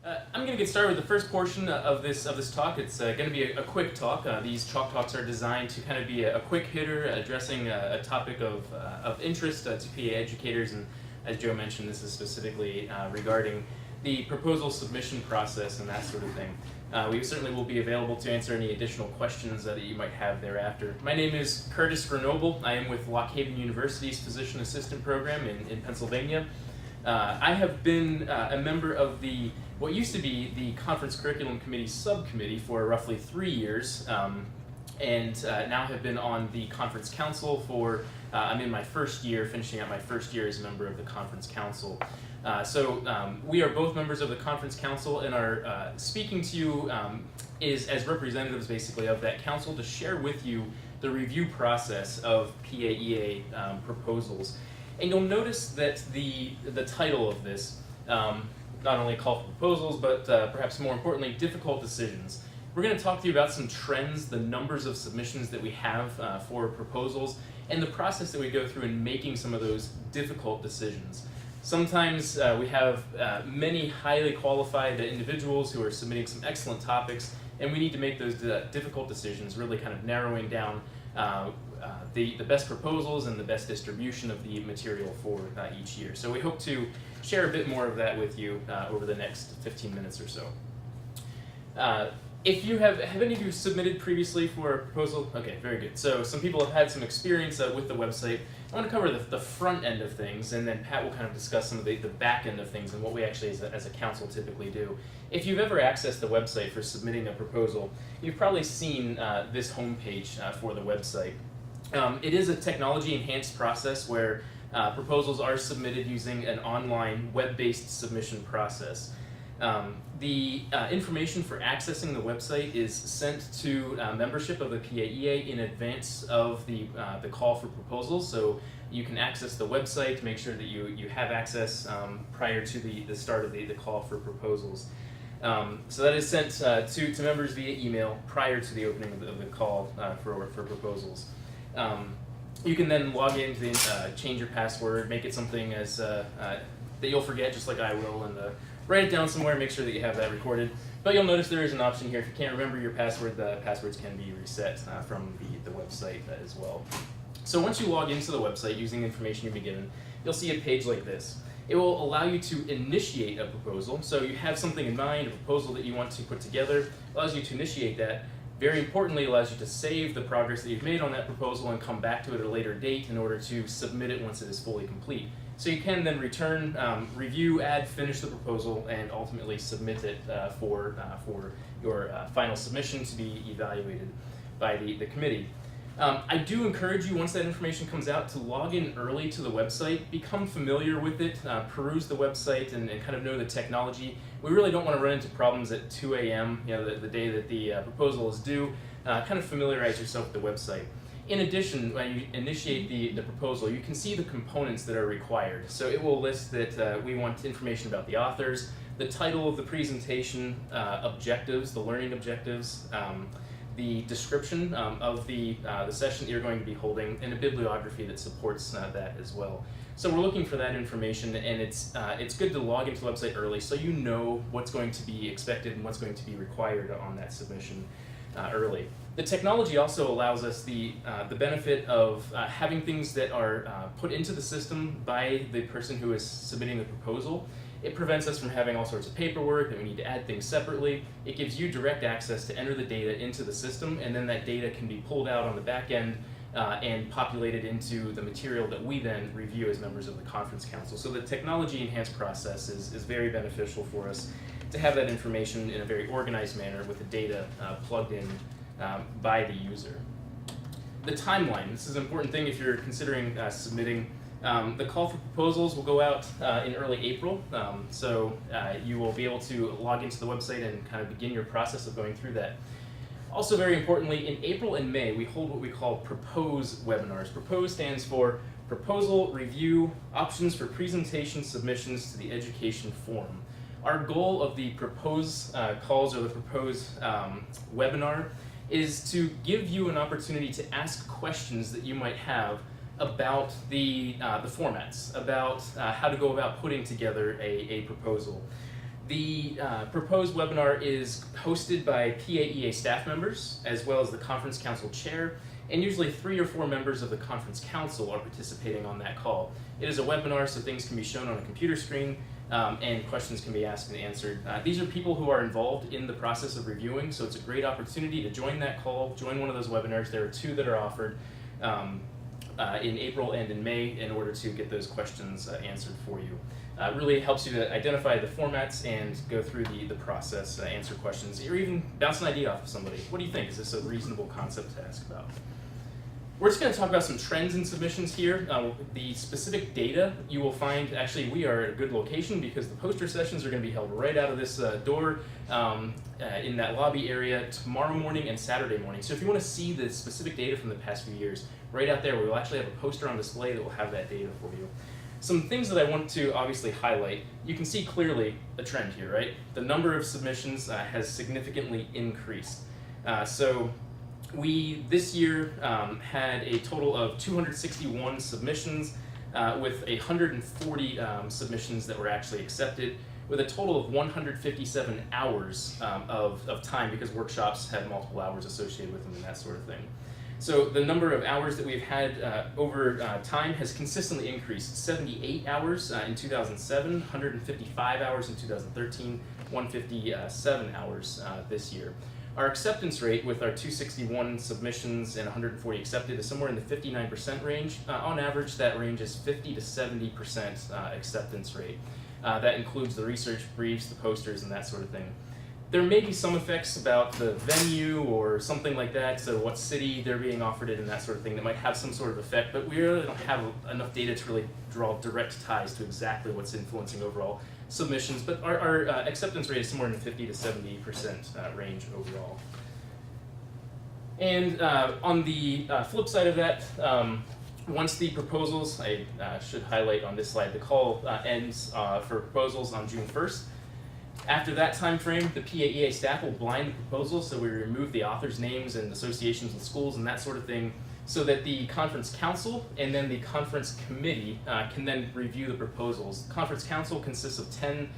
I'm going to get started with the first portion of this talk. It's going to be a quick talk. These chalk talks are designed to kind of be a quick hitter, addressing a topic of interest to PA educators. And as Joe mentioned, this is specifically regarding the proposal submission process and that sort of thing. We certainly will be available to answer any additional questions that you might have thereafter. My name is Curtis Grenoble. I am with Lock Haven University's Physician Assistant Program in Pennsylvania. I have been a member of what used to be the Conference Curriculum Committee subcommittee for roughly 3 years, and now have been on the Conference Council for, I'm in my first year, finishing up my first year as a member of the Conference Council. So we are both members of the Conference Council and are speaking to you is as representatives basically of that council to share with you the review process of PAEA proposals. And you'll notice that the title of this, not only call for proposals, but perhaps more importantly, difficult decisions. We're going to talk to you about some trends, the numbers of submissions that we have for proposals, and the process that we go through in making some of those difficult decisions. Sometimes we have many highly qualified individuals who are submitting some excellent topics, and we need to make those difficult decisions, really kind of narrowing down the best proposals and the best distribution of the material for each year. So we hope to share a bit more of that with you over the next 15 minutes or so. If you have any of you submitted previously for a proposal? Okay, very good. So some people have had some experience with the website. I want to cover the front end of things, and then Pat will kind of discuss some of the back end of things and what we actually as a council typically do. If you've ever accessed the website for submitting a proposal, you've probably seen this homepage for the website. It is a technology-enhanced process where proposals are submitted using an online web-based submission process. The information for accessing the website is sent to membership of the PAEA in advance of the call for proposals, so you can access the website to make sure that you have access prior to the start of the call for proposals. So that is sent to members via email prior to the opening of the call for proposals. You can then log in to change your password, make it something as that you'll forget, just like I will, and write it down somewhere, make sure that you have that recorded. But you'll notice there is an option here. If you can't remember your password, the passwords can be reset from the website as well. So once you log into the website using the information you've been given, you'll see a page like this. It will allow you to initiate a proposal. So you have something in mind, a proposal that you want to put together, allows you to initiate that. Very importantly, allows you to save the progress that you've made on that proposal and come back to it at a later date in order to submit it once it is fully complete. So you can then return, review, add, finish the proposal, and ultimately submit it for your final submission to be evaluated by the committee. I do encourage you, once that information comes out, to log in early to the website, become familiar with it, peruse the website, and kind of know the technology. We really don't want to run into problems at 2 a.m., the day that the proposal is due. Kind of familiarize yourself with the website. In addition, when you initiate the proposal, you can see the components that are required. So it will list that we want information about the authors, the title of the presentation, objectives, the learning objectives, the description of the session that you're going to be holding, and a bibliography that supports that as well. So we're looking for that information, and it's good to log into the website early so you know what's going to be expected and what's going to be required on that submission early. The technology also allows us the benefit of having things that are put into the system by the person who is submitting the proposal. It prevents us from having all sorts of paperwork that we need to add things separately. It gives you direct access to enter the data into the system, and then that data can be pulled out on the back end and populated into the material that we then review as members of the Conference Council. So the technology-enhanced process is very beneficial for us to have that information in a very organized manner with the data plugged in by the user. The timeline, this is an important thing if you're considering submitting. The call for proposals will go out in early April, so you will be able to log into the website and kind of begin your process of going through that. Also very importantly, in April and May, we hold what we call Propose webinars. Propose stands for Proposal Review Options for Presentation Submissions to the Education Forum. Our goal of the Propose calls or the Propose webinar is to give you an opportunity to ask questions that you might have about the formats, about how to go about putting together a proposal. The proposed webinar is hosted by PAEA staff members, as well as the Conference Council Chair, and usually 3 or 4 members of the Conference Council are participating on that call. It is a webinar, so things can be shown on a computer screen, and questions can be asked and answered. These are people who are involved in the process of reviewing, so it's a great opportunity to join that call, join one of those webinars. There are 2 that are offered in April and in May in order to get those questions answered for you. It really helps you to identify the formats and go through the process, answer questions, or even bounce an idea off of somebody. What do you think? Is this a reasonable concept to ask about? We're just going to talk about some trends in submissions here. The specific data you will find, actually we are at a good location because the poster sessions are going to be held right out of this door in that lobby area tomorrow morning and Saturday morning. So if you want to see the specific data from the past few years, right out there we will actually have a poster on display that will have that data for you. Some things that I want to obviously highlight. You can see clearly a trend here, right? The number of submissions has significantly increased. So we, this year, had a total of 261 submissions with 140 submissions that were actually accepted, with a total of 157 hours of time, because workshops had multiple hours associated with them and that sort of thing. So the number of hours that we've had over time has consistently increased. 78 hours in 2007, 155 hours in 2013, 157 hours this year. Our acceptance rate with our 261 submissions and 140 accepted is somewhere in the 59% range. On average, that range is 50 to 70% acceptance rate. That includes the research briefs, the posters, and that sort of thing. There may be some effects about the venue or something like that, so what city they're being offered it and that sort of thing that might have some sort of effect, but we really don't have enough data to really draw direct ties to exactly what's influencing overall submissions, but our acceptance rate is somewhere in the 50 to 70% range overall. And on the flip side of that, once the proposals, I should highlight on this slide, the call ends for proposals on June 1st. After that time frame, the PAEA staff will blind the proposals, so we remove the authors' names and associations with schools and that sort of thing, so that the conference council and then the conference committee can then review the proposals. The conference council consists of 10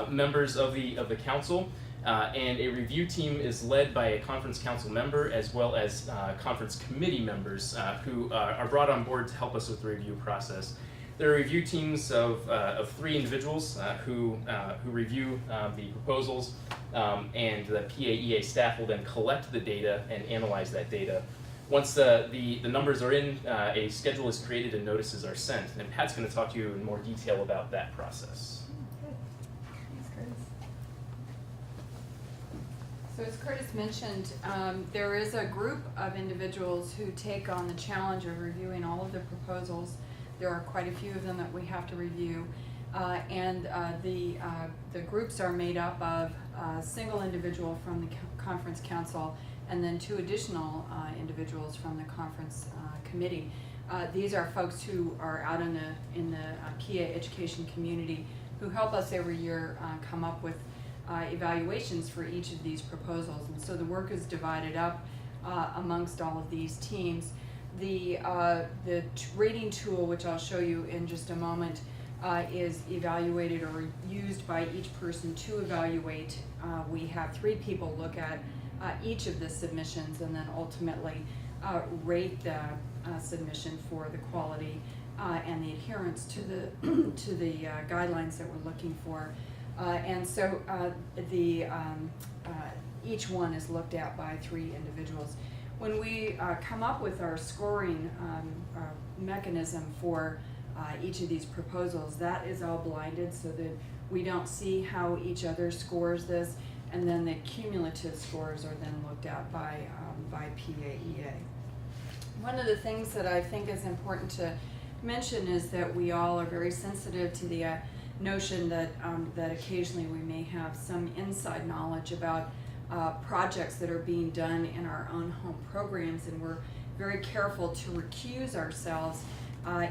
members of the council, and a review team is led by a conference council member as well as conference committee members who are brought on board to help us with the review process. There are review teams of 3 individuals who review the proposals, and the PAEA staff will then collect the data and analyze that data. Once the numbers are in, a schedule is created and notices are sent. And Pat's going to talk to you in more detail about that process. Good. Thanks, Curtis. So as Curtis mentioned, there is a group of individuals who take on the challenge of reviewing all of the proposals. There are quite a few of them that we have to review, and the groups are made up of a single individual from the conference council and then 2 additional individuals from the conference committee. These are folks who are out in the PA education community who help us every year come up with evaluations for each of these proposals, and so the work is divided up amongst all of these teams. The rating tool, which I'll show you in just a moment, is evaluated or used by each person to evaluate. We have 3 people look at each of the submissions and then ultimately rate the submission for the quality and the adherence to the guidelines that we're looking for. And so each one is looked at by 3 individuals. When we come up with our scoring mechanism for each of these proposals, that is all blinded so that we don't see how each other scores this, and then the cumulative scores are then looked at by PAEA. One of the things that I think is important to mention is that we all are very sensitive to the notion that occasionally we may have some inside knowledge about projects that are being done in our own home programs, and we're very careful to recuse ourselves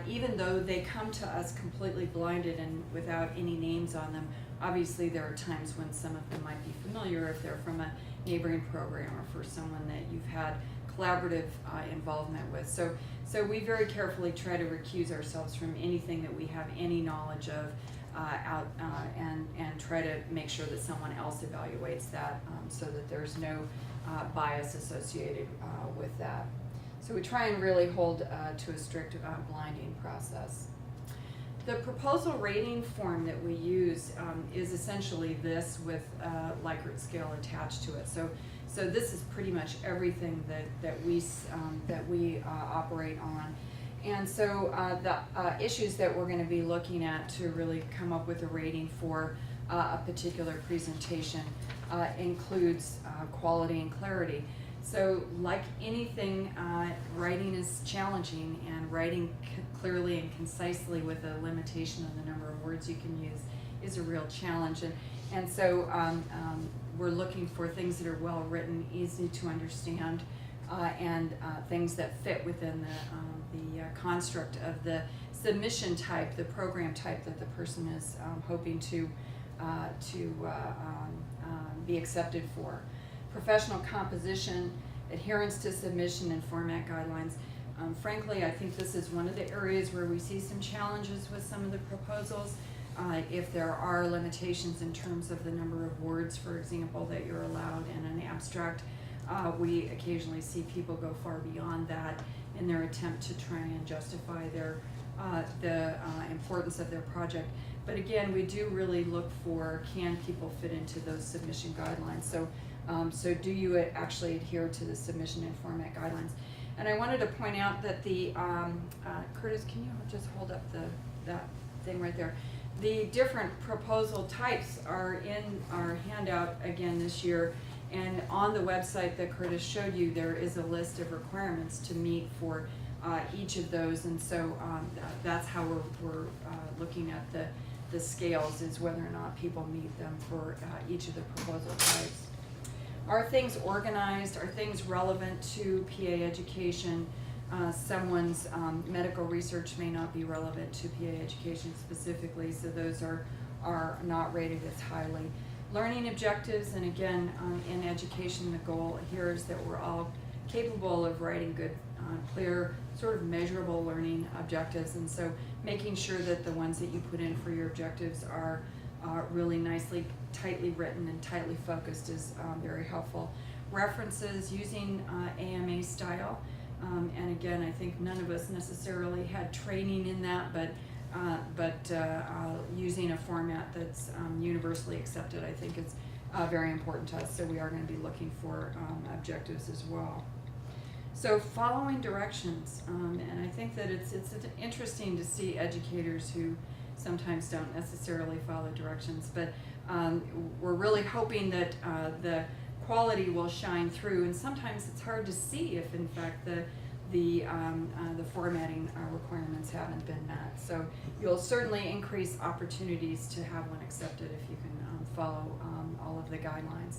even though they come to us completely blinded and without any names on them. Obviously there are times when some of them might be familiar if they're from a neighboring program or for someone that you've had collaborative involvement with. So we very carefully try to recuse ourselves from anything that we have any knowledge of out and try to make sure that someone else evaluates that so that there's no bias associated with that. So we try and really hold to a strict blinding process. The proposal rating form that we use is essentially this with a Likert scale attached to it. So this is pretty much everything that we operate on. And so the issues that we're going to be looking at to really come up with a rating for a particular presentation includes quality and clarity. So like anything, writing is challenging, and writing clearly and concisely with a limitation of the number of words you can use is a real challenge. And so we're looking for things that are well written, easy to understand, and things that fit within the construct of the submission type, the program type that the person is hoping to be accepted for. Professional composition, adherence to submission and format guidelines. Frankly, I think this is one of the areas where we see some challenges with some of the proposals. If there are limitations in terms of the number of words, for example, that you're allowed in an abstract, we occasionally see people go far beyond that in their attempt to try and justify the importance of their project. But again, we do really look for, can people fit into those submission guidelines? So do you actually adhere to the submission and format guidelines? And I wanted to point out that the, Curtis, can you just hold up that thing right there? The different proposal types are in our handout again this year, and on the website that Curtis showed you, there is a list of requirements to meet for each of those, and so that's how we're looking at the scales, is whether or not people meet them for each of the proposal types. Are things organized? Are things relevant to PA education? Someone's medical research may not be relevant to PA education specifically, so those are not rated as highly. Learning objectives, and again, in education, the goal here is that we're all capable of writing good, clear, sort of measurable learning objectives, and so making sure that the ones that you put in for your objectives are really nicely, tightly written and tightly focused is very helpful. References, using AMA style, and again, I think none of us necessarily had training in that, but using a format that's universally accepted, I think is very important to us, so we are going to be looking for objectives as well. So following directions, and I think that it's interesting to see educators who sometimes don't necessarily follow directions, but we're really hoping that the quality will shine through, and sometimes it's hard to see if in fact the formatting requirements haven't been met. So you'll certainly increase opportunities to have one accepted if you can follow all of the guidelines.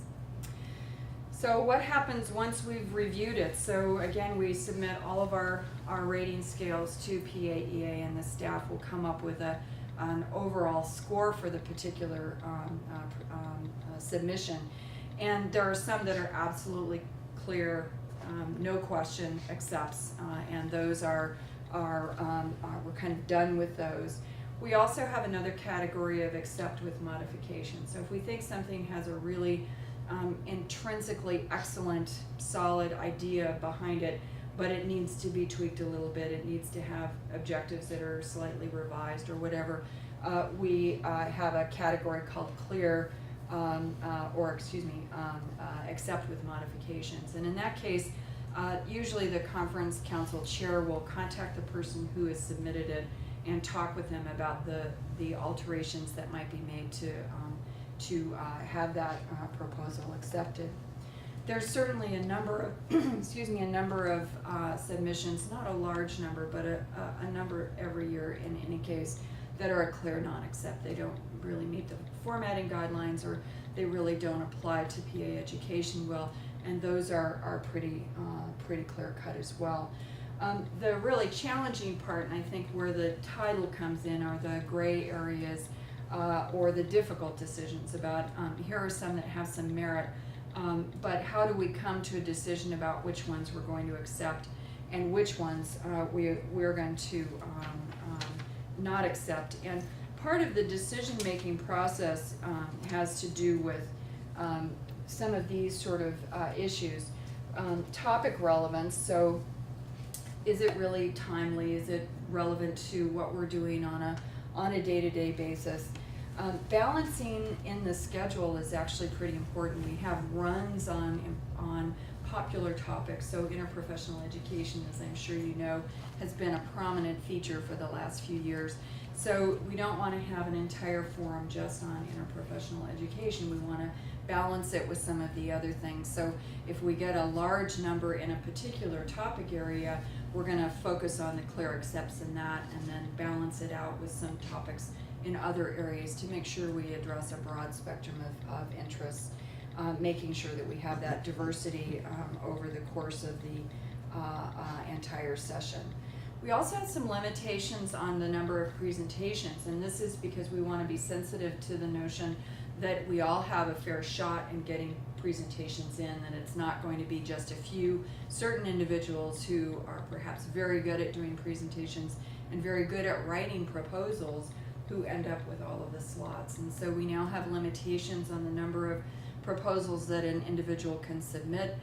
So what happens once we've reviewed it? So again, we submit all of our rating scales to PAEA, and the staff will come up with an overall score for the particular submission. And there are some that are absolutely clear, no question accepts, and those are we're kind of done with those. We also have another category of accept with modification. So if we think something has a really intrinsically excellent, solid idea behind it, but it needs to be tweaked a little bit, it needs to have objectives that are slightly revised or whatever, we have a category called clear, accept with modifications. And in that case, usually the conference council chair will contact the person who has submitted it and talk with them about the alterations that might be made to have that proposal accepted. There's certainly a number of submissions, not a large number, but a number every year in any case, that are a clear non-accept. They don't really meet the formatting guidelines, or they really don't apply to PA education well, and those are pretty clear cut as well. The really challenging part, and I think where the title comes in, are the gray areas or the difficult decisions about, here are some that have some merit, but how do we come to a decision about which ones we're going to accept and which ones we're going to not accept? And part of the decision-making process has to do with some of these sort of issues. Topic relevance, so is it really timely? Is it relevant to what we're doing on a day-to-day basis? Balancing in the schedule is actually pretty important. We have runs on popular topics, so interprofessional education, as I'm sure you know, has been a prominent feature for the last few years. So we don't want to have an entire forum just on interprofessional education. We want to balance it with some of the other things. So if we get a large number in a particular topic area, we're going to focus on the clear accepts in that and then balance it out with some topics in other areas to make sure we address a broad spectrum of interests, making sure that we have that diversity over the course of the entire session. We also have some limitations on the number of presentations, and this is because we want to be sensitive to the notion that we all have a fair shot in getting presentations in, and it's not going to be just a few certain individuals who are perhaps very good at doing presentations and very good at writing proposals who end up with all of the slots. And so we now have limitations on the number of proposals that an individual can submit,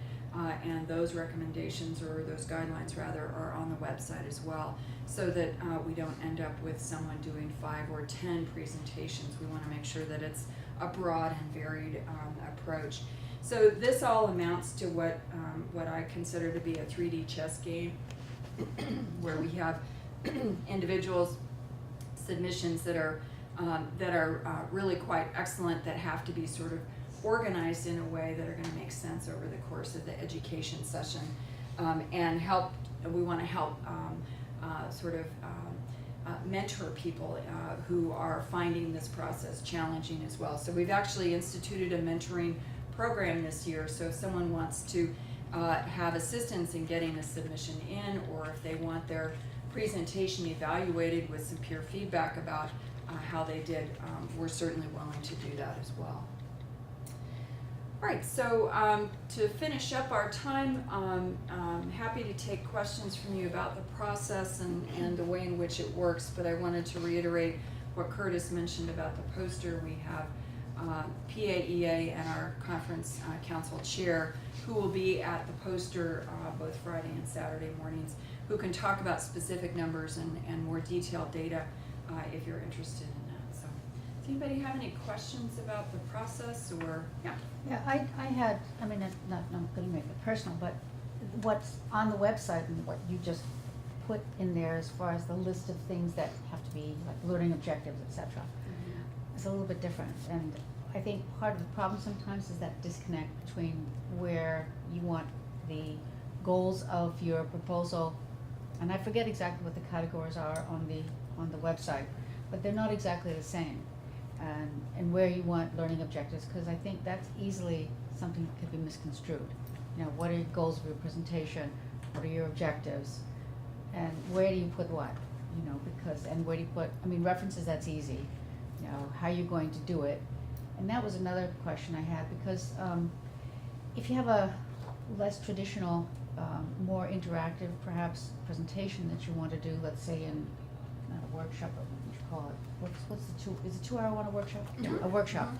and those recommendations, or those guidelines rather, are on the website as well, so that we don't end up with someone doing 5 or 10 presentations. We want to make sure that it's a broad and varied approach. So this all amounts to what I consider to be a 3D chess game, where we have individuals' submissions that are really quite excellent, that have to be sort of organized in a way that are going to make sense over the course of the education session, and help. We want to help mentor people who are finding this process challenging as well. So we've actually instituted a mentoring program this year. So if someone wants to have assistance in getting a submission in, or if they want their presentation evaluated with some peer feedback about how they did, we're certainly willing to do that as well. All right, so to finish up our time, I'm happy to take questions from you about the process and the way in which it works, but I wanted to reiterate what Curtis mentioned about the poster. We have PAEA and our conference council chair who will be at the poster both Friday and Saturday mornings, who can talk about specific numbers and more detailed data if you're interested in that. So, does anybody have any questions about the process, or yeah? Yeah, I had, I mean, I'm not going to make it personal, but what's on the website and what you just put in there as far as the list of things that have to be, like learning objectives, etc., is a little bit different. And I think part of the problem sometimes is that disconnect between where you want the goals of your proposal, and I forget exactly what the categories are on the website, but they're not exactly the same. And where you want learning objectives, because I think that's easily something that could be misconstrued. You know, what are your goals of your presentation? What are your objectives? And where do you put what? You know, because, and where do you put, I mean, references, that's easy. You know, how you're going to do it. And that was another question I had, because if you have a less traditional, more interactive, perhaps, presentation that you want to do, let's say in, not a workshop, but what would you call it? What's the is it 2 hour one a workshop? Yeah. A workshop.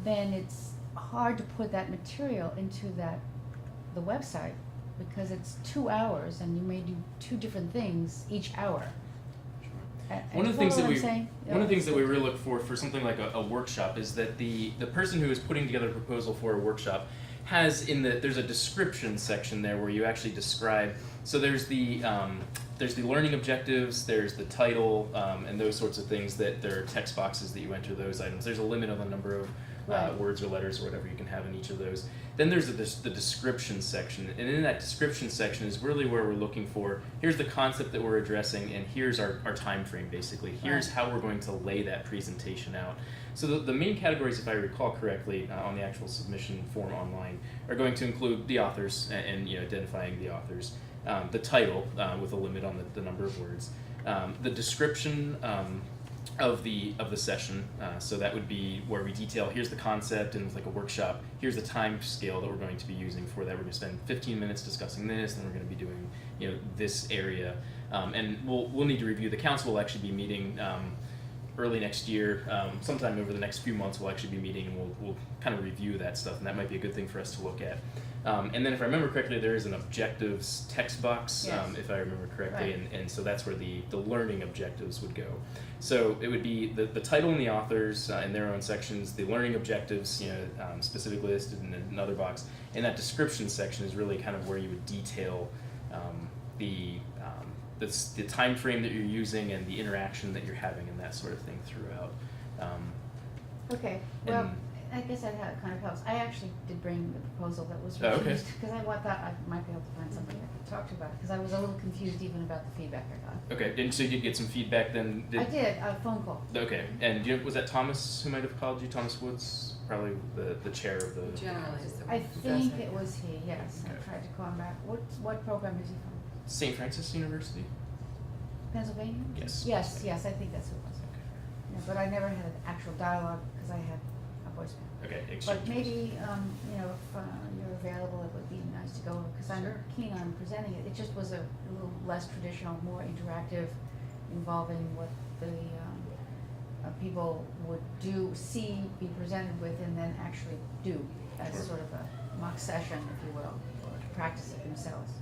Then it's hard to put that material into the website, because it's 2 hours and you may do 2 different things each hour. One of the things that we really look for something like a workshop is that the person who is putting together a proposal for a workshop has there's a description section there where you actually describe. So there's the learning objectives, there's the title, and those sorts of things. That there are text boxes that you enter those items. There's a limit on the number of words or letters or whatever you can have in each of those. Then there's the description section, and in that description section is really where we're looking for, here's the concept that we're addressing, and here's our time frame, basically. Here's how we're going to lay that presentation out. So the main categories, if I recall correctly, on the actual submission form online, are going to include the authors and identifying the authors, the title with a limit on the number of words, the description, of the session. So that would be where we detail, here's the concept, and it's like a workshop, here's the time scale that we're going to be using for that. We're going to spend 15 minutes discussing this, then we're going to be doing, you know, this area. And we'll need to review. The council will actually be meeting early next year, sometime over the next few months. We'll actually be meeting, and we'll kind of review that stuff, and that might be a good thing for us to look at. And then if I remember correctly, there is an objectives text box, Yes. If I remember correctly, Right. and so that's where the learning objectives would go. So it would be the title and the authors in their own sections, the learning objectives, you know, specifically listed in another box, and that description section is really kind of where you would detail the time frame that you're using and the interaction that you're having and that sort of thing throughout. Okay, And- well, I guess that kind of helps. I actually did bring the proposal that was Oh, okay. refused, because I thought I might be able to find somebody I could talk to about it, because I was a little confused even about the feedback I got. Okay, and so you did get some feedback then? I did, a phone call. Okay, and was that Thomas who might have called you? Thomas Woods, probably the chair of the. Generally, is the I one who think does it was he, yes. Okay. I tried to call him back. What program is he from? St. Francis University. Pennsylvania? Yes. Yes, I think that's who it was. Yeah, but I never had an actual dialogue, because I had a voicemail. Okay, exchange. But maybe, you know, if you're available, it would be nice to go, because I'm Sure. keen on presenting it. It just was a little less traditional, more interactive, involving what the people would be presented with, and then actually do as Sure. sort of a mock session, if you will, or to practice it themselves.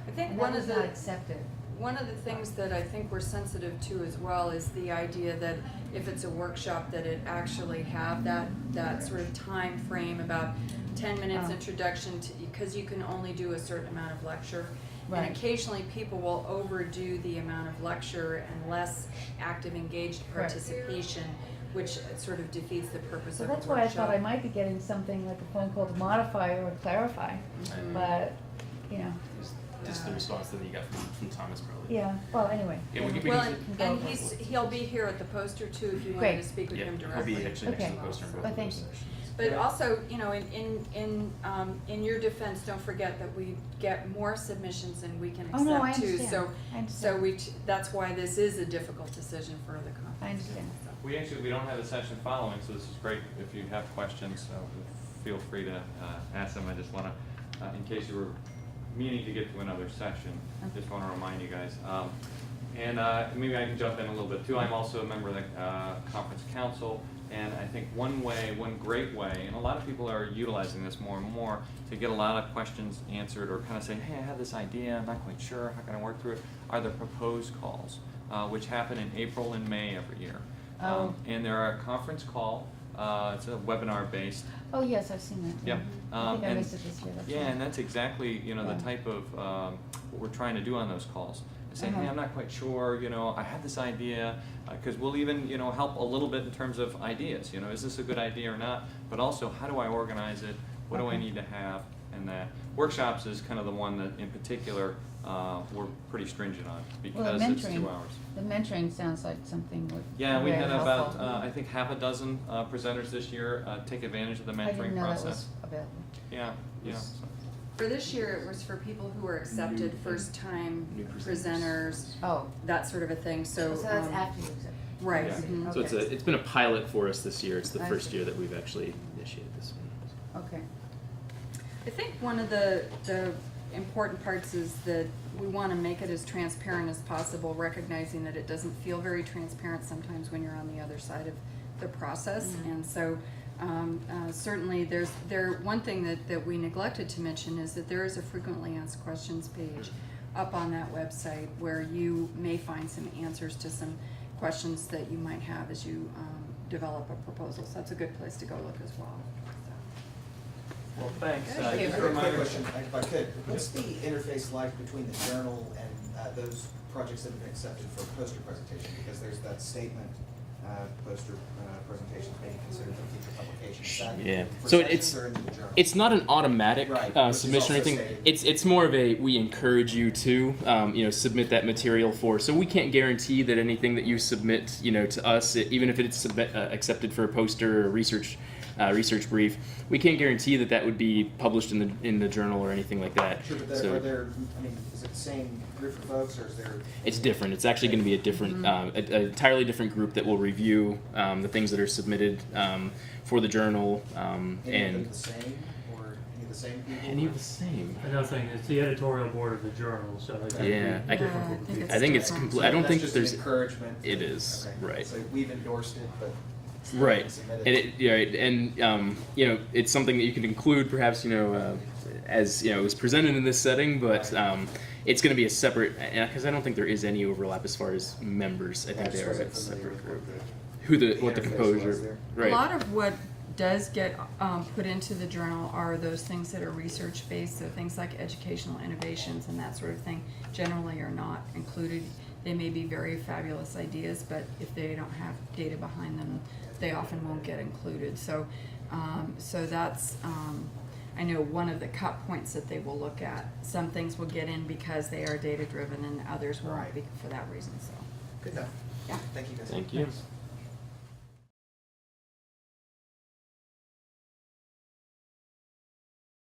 I think And one that of was not the accepted. One of the things that I think we're sensitive to as well is the idea that if it's a workshop, that it actually have that sort of time frame, about 10 minutes Oh. introduction to, because you can only do a certain amount of lecture. Right. And occasionally people will overdo the amount of lecture and less active engaged Correct. participation, which sort of defeats the purpose So of a that's workshop. why I thought I might be getting something like a phone call to modify or clarify, Mhm. but, you know, Just the response that you got from Thomas, probably. yeah, well, anyway. Yeah, we can- Well, can- and he'll be here at the poster too, if you wanted Great. to speak with Yeah, him I'll directly. be actually next to the Okay. poster in both Well, of thank those you. sections. But also, you know, in your defense, don't forget that we get more submissions than we can Oh, no, I accept too. understand. I understand. That's why this is a difficult decision for the conference. I understand. We don't have a session following, so this is great. If you have questions, feel free to ask them. I just want to, in case you were meaning to get to another session, just want to remind you guys. And maybe I can jump in a little bit too. I'm also a member of the conference council, and I think one great way, and a lot of people are utilizing this more and more, to get a lot of questions answered or kind of saying, hey, I have this idea, I'm not quite sure, how can I work through it, are the proposed calls, which happen in April and May every year. Oh. And they're a conference call, it's a webinar based. Oh, yes, I've seen that. Yep. I think I And- missed it this year, that's Yeah, fine. and that's exactly, you know, Yeah. the type of, what we're trying to do on those calls. Saying, hey, Uh-huh. I'm not quite sure, you know, I have this idea, because we'll even, you know, help a little bit in terms of ideas, you know, is this a good idea or not? But also, how do I organize it? What do I Okay. need to have? And that workshops is kind of the one that in particular, we're pretty stringent on, Well, because the it's 2 mentoring, hours. the mentoring sounds like something would be Yeah, we very had about, helpful. I think half a dozen presenters this year take advantage of the I mentoring didn't know that process. was available. Yeah, yeah. Yes. so. For this year, it was for people who were accepted, first-time New presenters. presenters, Oh, that sort of a thing, so. so that's after you accept. Right. Yeah. mhm. So Okay. it's been a pilot for us this year. It's the I first see. year that we've actually initiated this one. Okay. I think one of the important parts is that we want to make it as transparent as possible, recognizing that it doesn't feel very transparent sometimes when you're on the other side of the process. And so certainly one thing that we neglected to mention is that there is a frequently asked questions page up on that website where you may find some answers to some questions that you might have as you develop a proposal. So that's a good place to go look as well. Well, thanks. Good. Just a Quick reminder. question, if I could. What's the interface like between the journal and those projects that have been accepted for poster presentation? Because there's that statement, poster presentations may be considered for future publication. Is that Yeah. for So sessions or in the journal? It's not an automatic Right, which is submission or also anything. stated. It's more of a we encourage you to submit that material for. So we can't guarantee that anything that you submit to us, even if it's accepted for a poster or research research brief. We can't guarantee that that would be published in the journal or anything like that. Sure, but So are there, I mean, is it the same group of folks, or is there? it's different. It's actually going to be a different, an entirely different group that will review the things that are submitted for the journal. Any of them And the same, or any of the same people? any of the same. Another thing, it's the editorial board of the journal, so it could Yeah, be I different Yeah, I group of think people. I think it's different. complete. I don't That's think just there's. an encouragement. It is, Okay. right. So we've endorsed it, but. it's not Right, been submitted. and you know, it's something that you can include, perhaps, you know, as you know, it was presented in this setting, but Right. it's going to be a separate, because I don't think there is any overlap as far as members. I I think just they are a wasn't familiar separate with group. what What the interface composer, was there. right? A lot of what does get put into the journal are those things that are research based, so things like educational innovations and that sort of thing generally are not included. They may be very fabulous ideas, but if they don't have data behind them, they often won't get included. So, so that's, I know one of the cut points that they will look at. Some things will get in because they are data driven and others won't Right. be for that reason, so. Good enough. Yeah. Thank you guys. Thank you. Thanks.